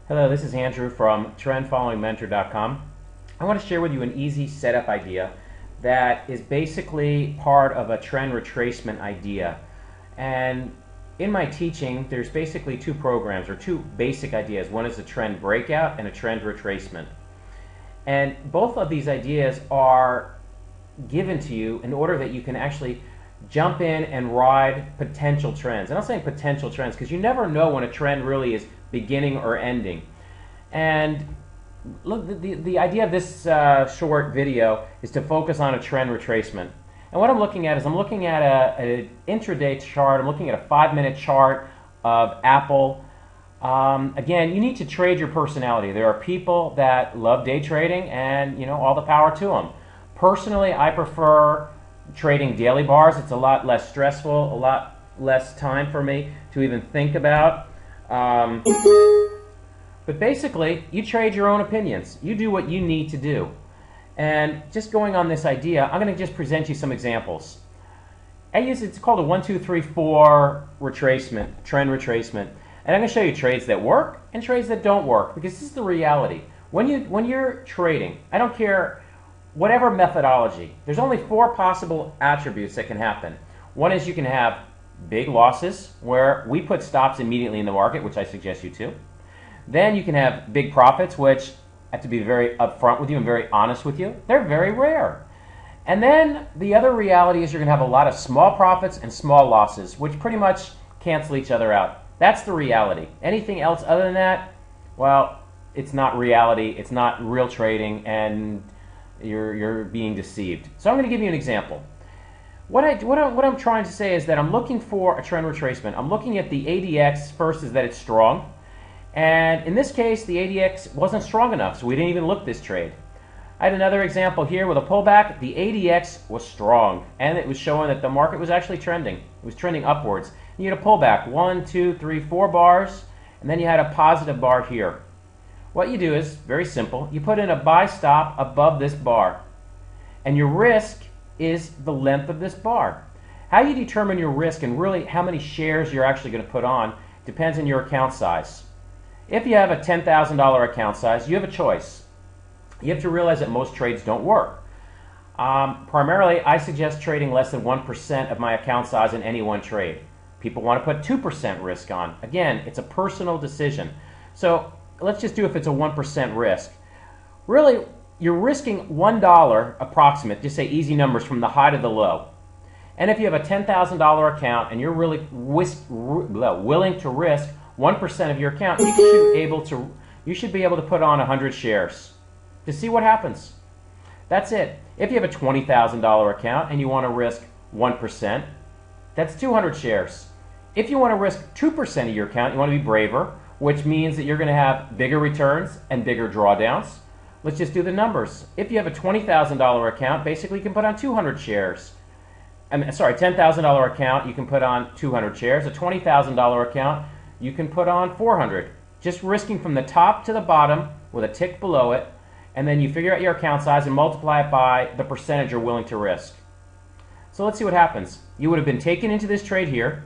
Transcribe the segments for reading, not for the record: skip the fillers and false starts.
Hello, this is Andrew from TrendFollowingMentor.com. I want to share with you an easy setup idea that is basically part of a trend retracement idea. And in my teaching, there's basically two programs or two basic ideas. One is a trend breakout and a trend retracement. And both of these ideas are given to you in order that you can actually jump in and ride potential trends. And I'm saying potential trends because you never know when a trend really is beginning or ending. And look, the idea of this short video is to focus on a trend retracement. And what I'm looking at is I'm looking at an intraday chart. I'm looking at a 5-minute chart of Apple. Again, you need to trade your personality. There are people that love day trading, and all the power to them. Personally, I prefer trading daily bars. It's a lot less stressful, a lot less time for me to even think about. But basically, you trade your own opinions. You do what you need to do. And just going on this idea, I'm going to just present you some examples. It's called a 1, 2, 3, 4 retracement, trend retracement. And I'm going to show you trades that work and trades that don't work, because this is the reality. When you're trading, I don't care whatever methodology, there's only 4 possible attributes that can happen. One is you can have big losses, where we put stops immediately in the market, which I suggest you to. Then you can have big profits, which I have to be very upfront with you and very honest with you. They're very rare. And then the other reality is you're going to have a lot of small profits and small losses, which pretty much cancel each other out. That's the reality. Anything else other than that, well, it's not reality, it's not real trading, and you're being deceived. So I'm going to give you an example. What I'm trying to say is that I'm looking for a trend retracement. I'm looking at the ADX. First is that it's strong. And in this case, the ADX wasn't strong enough, so we didn't even look this trade. I had another example here with a pullback. The ADX was strong, and it was showing that the market was actually trending. It was trending upwards. And you had a pullback, 1, 2, 3, 4 bars, and then you had a positive bar here. What you do is very simple. You put in a buy stop above this bar, and your risk is the length of this bar. How you determine your risk and really how many shares you're actually going to put on depends on your account size. If you have a $10,000 account size, you have a choice. You have to realize that most trades don't work. Primarily, I suggest trading less than 1% of my account size in any one trade. People want to put 2% risk on. Again, it's a personal decision. So let's just do if it's a 1% risk. Really, you're risking $1 approximate, just say easy numbers, from the high to the low. And if you have a $10,000 account and you're really willing to risk 1% of your account, you should be able to put on 100 shares to see what happens. That's it. If you have a $20,000 account and you want to risk 1%, that's 200 shares. If you want to risk 2% of your account, you want to be braver, which means that you're going to have bigger returns and bigger drawdowns. Let's just do the numbers. If you have a $20,000 account, basically you can put on 200 shares. $10,000 account, you can put on 200 shares. A $20,000 account, you can put on 400. Just risking from the top to the bottom with a tick below it, and then you figure out your account size and multiply it by the percentage you're willing to risk. So let's see what happens. You would have been taken into this trade here,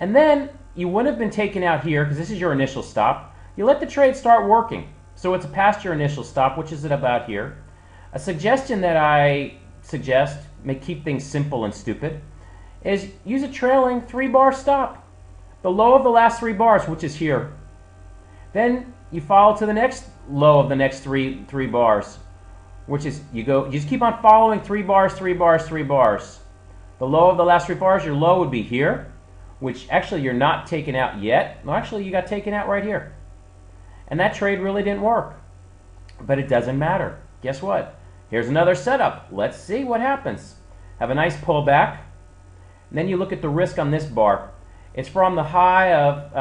and then you wouldn't have been taken out here because this is your initial stop. You let the trade start working. So it's past your initial stop, which is at about here. A suggestion that I suggest, may keep things simple and stupid, is use a trailing 3-bar stop. The low of the last 3 bars, which is here. Then you follow to the next low of the next three bars, which is you just keep on following 3 bars, 3 bars, 3 bars. The low of the last 3 bars, your low would be here, which actually you're not taken out yet. No, actually you got taken out right here. And that trade really didn't work. But it doesn't matter. Guess what? Here's another setup. Let's see what happens. Have a nice pullback. And then you look at the risk on this bar. It's from the high of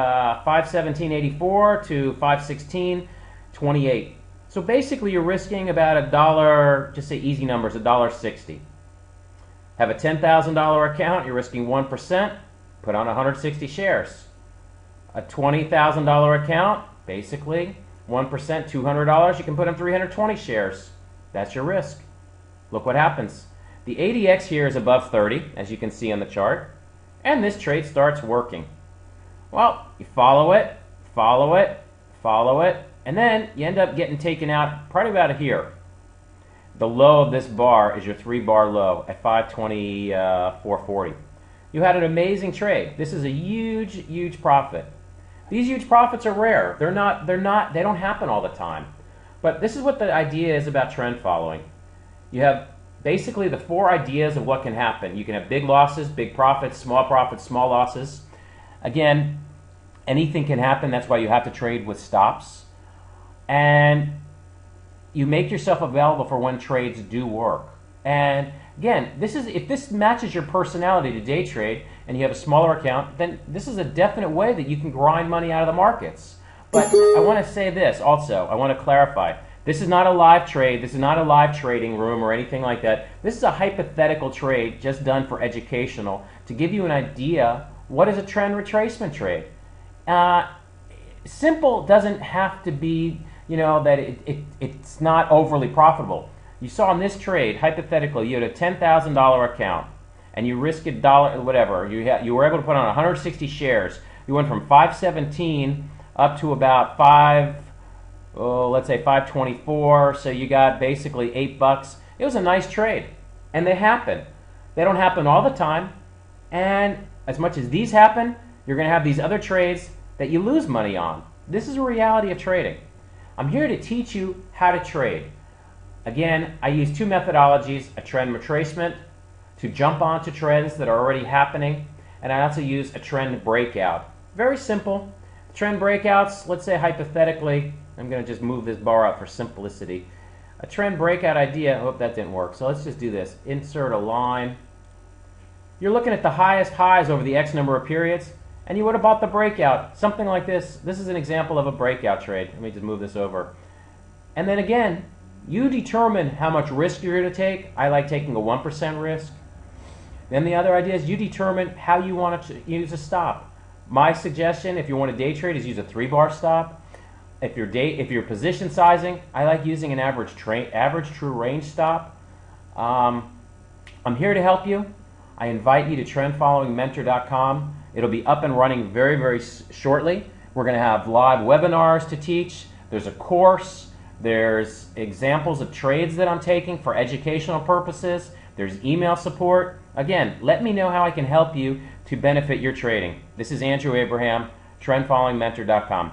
517.84 to 516.28. So basically you're risking about $1, just say easy numbers, $1.60. Have a $10,000 account, you're risking 1%, put on 160 shares. A $20,000 account, basically 1%, $200, you can put in 320 shares. That's your risk. Look what happens. The ADX here is above 30, as you can see on the chart, and this trade starts working. Well, you follow it, follow it, follow it, and then you end up getting taken out probably about here. The low of this bar is your 3-bar low at 524.40. You had an amazing trade. This is a huge, huge profit. These huge profits are rare. They don't happen all the time. But this is what the idea is about trend following. You have basically the 4 ideas of what can happen. You can have big losses, small profits, small losses. Again, anything can happen. That's why you have to trade with stops. And you make yourself available for when trades do work. And again, if this matches your personality to day trade and you have a smaller account, then this is a definite way that you can grind money out of the markets. But I want to say this also. I want to clarify. This is not a live trade. This is not a live trading room or anything like that. This is a hypothetical trade just done for educational to give you an idea what is a trend retracement trade. Simple doesn't have to be, that it's not overly profitable. You saw in this trade, hypothetically, you had a $10,000 account and you risked a dollar, whatever. You were able to put on 160 shares. You went from 517 up to about let's say 524. So you got basically $8. It was a nice trade, and they happen. They don't happen all the time, and as much as these happen, you're going to have these other trades that you lose money on. This is a reality of trading. I'm here to teach you how to trade. Again, I use 2 methodologies, a trend retracement to jump onto trends that are already happening, and I also use a trend breakout. Very simple. Trend breakouts, let's say hypothetically, I'm going to just move this bar up for simplicity. A trend breakout idea, I hope that didn't work, so let's just do this. Insert a line. You're looking at the highest highs over the X number of periods, and you would have bought the breakout, something like this. This is an example of a breakout trade. Let me just move this over. And then again, you determine how much risk you're going to take. I like taking a 1% risk. Then the other idea is you determine how you want to use a stop. My suggestion, if you want to day trade, is use a 3-bar stop. If you're position sizing, I like using an average true range stop. I'm here to help you. I invite you to trendfollowingmentor.com. It'll be up and running very, very shortly. We're going to have live webinars to teach. There's a course. There's examples of trades that I'm taking for educational purposes. There's email support. Again, let me know how I can help you to benefit your trading. This is Andrew Abraham, trendfollowingmentor.com.